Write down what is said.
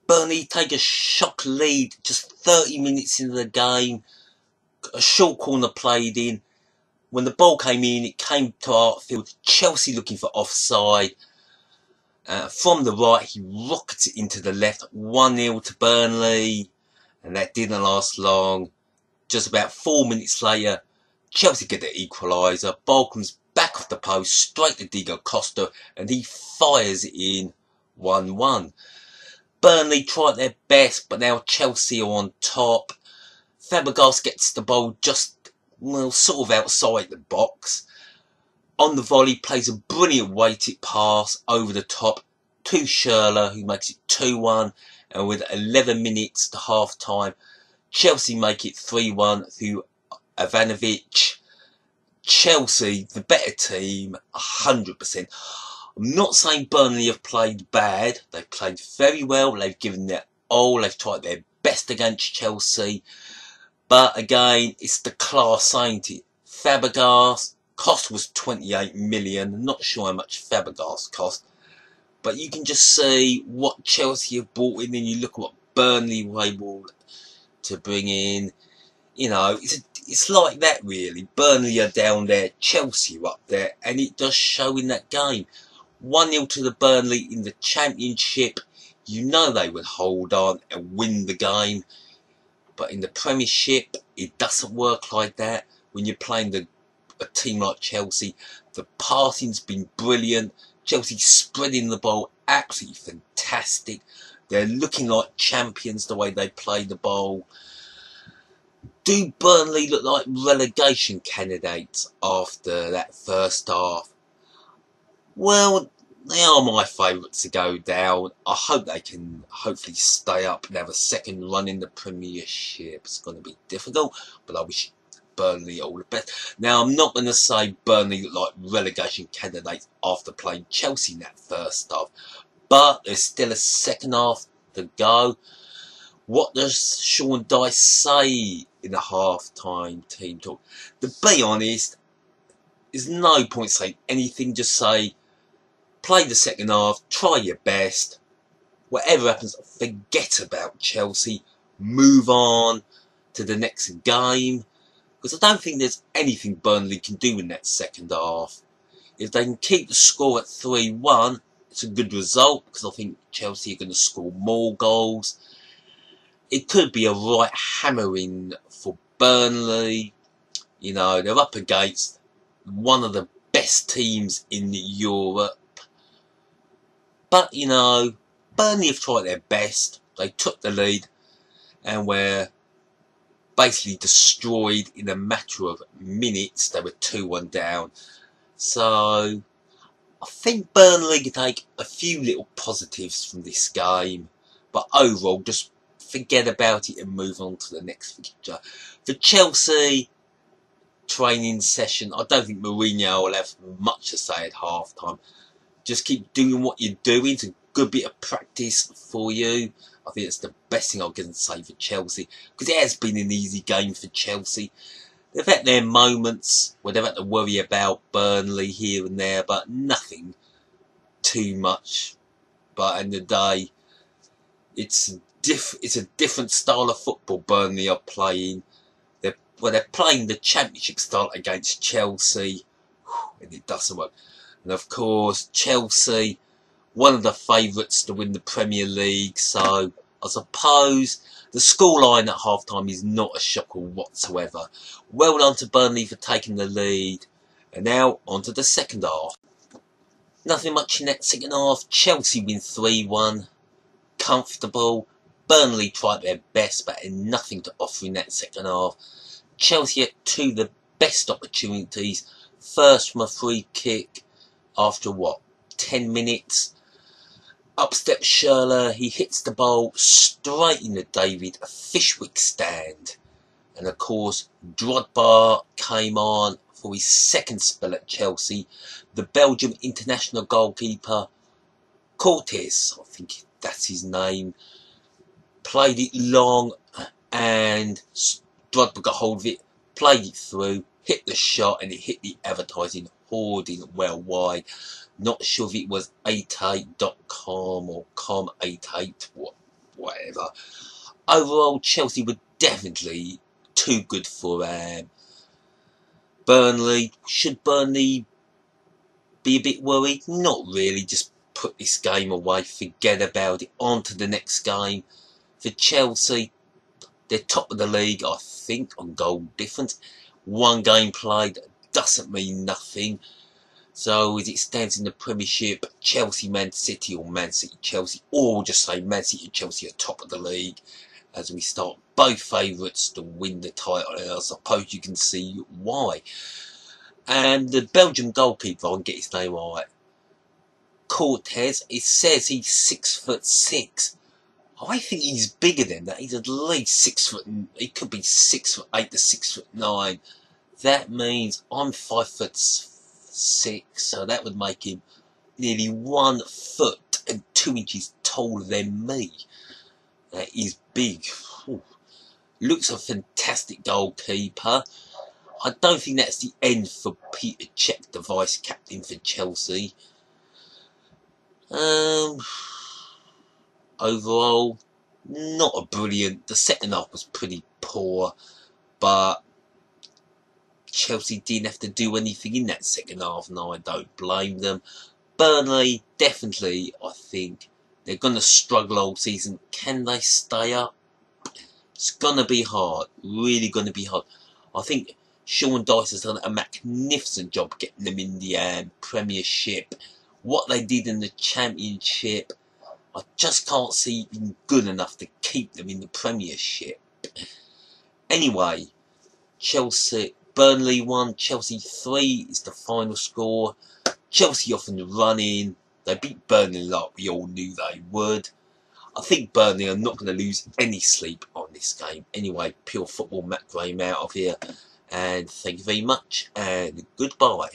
Burnley take a shock lead just 30 minutes into the game. A short corner played in. When the ball came in, it came to Artfield. Chelsea looking for offside. From the right, he rockets it into the left. 1-0 to Burnley. And that didn't last long. Just about 4 minutes later, Chelsea get the equaliser. Ball comes back off the post, straight to Diego Costa, and he fires it in. 1-1. Burnley tried their best, but now Chelsea are on top. Fabregas gets the ball just, well, sort of outside the box. On the volley, plays a brilliant weighted pass over the top to Schürrle, who makes it 2-1. And with 11 minutes to half time, Chelsea make it 3-1 through Ivanovic. Chelsea, the better team, 100%. I'm not saying Burnley have played bad. They've played very well. They've given their all. They've tried their best against Chelsea. But again, it's the class, ain't it? Fabregas, cost was 28 million. Not sure how much Fabregas cost. But you can just see what Chelsea have brought in, and you look at what Burnley were able to bring in. You know, it's like that really. Burnley are down there, Chelsea are up there, and it does show in that game. 1-0 to the Burnley in the Championship. You know they would hold on and win the game. But in the Premiership, it doesn't work like that. When you're playing a team like Chelsea, the passing's been brilliant. Chelsea spreading the ball, absolutely fantastic. They're looking like champions the way they play the ball. Do Burnley look like relegation candidates after that first half? Well, they are my favourites to go down. I hope they can hopefully stay up and have a second run in the Premiership. It's going to be difficult, but I wish Burnley all the best. Now, I'm not going to say Burnley look like relegation candidates after playing Chelsea in that first half, but there's still a second half to go. What does Sean Dyche say in the half-time team talk? To be honest, there's no point saying anything. Just say, play the second half, try your best. Whatever happens, forget about Chelsea. Move on to the next game. Because I don't think there's anything Burnley can do in that second half. If they can keep the score at 3-1, it's a good result. Because I think Chelsea are going to score more goals. It could be a right hammering for Burnley. You know, they're up against one of the best teams in Europe. But, you know, Burnley have tried their best. They took the lead and were basically destroyed in a matter of minutes. They were 2-1 down. So, I think Burnley can take a few little positives from this game. But overall, just forget about it and move on to the next fixture. For Chelsea, training session, I don't think Mourinho will have much to say at half-time. Just keep doing what you're doing. It's a good bit of practice for you. I think it's the best thing I can say for Chelsea. Because it has been an easy game for Chelsea. They've had their moments where they've had to worry about Burnley here and there. But nothing too much. But in the day, it's a different style of football Burnley are playing. They're playing the Championship style against Chelsea. And it doesn't work. And of course, Chelsea, one of the favourites to win the Premier League. So, I suppose the scoreline at half-time is not a shocker whatsoever. Well done to Burnley for taking the lead. And now, on to the second half. Nothing much in that second half. Chelsea win 3-1. Comfortable. Burnley tried their best, but had nothing to offer in that second half. Chelsea had two of the best opportunities. First from a free kick. After what, 10 minutes, up steps Schürrle, he hits the ball straight into David Fishwick's stand. And of course, Drogba came on for his second spell at Chelsea. The Belgium international goalkeeper, Cortés, I think that's his name, played it long and Drogba got hold of it, played it through, hit the shot, and it hit the advertising hoarding well wide. Not sure if it was 88.com or com88, whatever. Overall, Chelsea were definitely too good for Burnley. Should Burnley be a bit worried? Not really. Just put this game away, forget about it, on to the next game. For Chelsea, they're top of the league, I think, on goal difference. One game played doesn't mean nothing. So as it stands in the Premiership, Chelsea, Man City, or Man City, Chelsea, or just say Man City and Chelsea are top of the league, as we start both favourites to win the title, and I suppose you can see why. And the Belgian goalkeeper, I can get his name right, Cortez, it says he's 6'6". I think he's bigger than that. He's at least 6 foot. He could be 6'8" to 6'9". That means I'm 5'6", so that would make him nearly 1 foot and 2 inches taller than me. That is big. Ooh. Looks a fantastic goalkeeper. I don't think that's the end for Peter Cech, the vice captain for Chelsea. Overall, not a brilliant. The second half was pretty poor, but Chelsea didn't have to do anything in that second half, and I don't blame them. Burnley, definitely, I think they're going to struggle all season. Can they stay up? It's going to be hard, really going to be hard. I think Sean Dyche has done a magnificent job getting them in the Premiership. What they did in the Championship, I just can't see being good enough to keep them in the Premiership. Anyway, Burnley 1, Chelsea 3 is the final score. Chelsea off in the run-in. They beat Burnley like we all knew they would. I think Burnley are not going to lose any sleep on this game. Anyway, Pure Football, Matt Graham out of here. And thank you very much, and goodbye.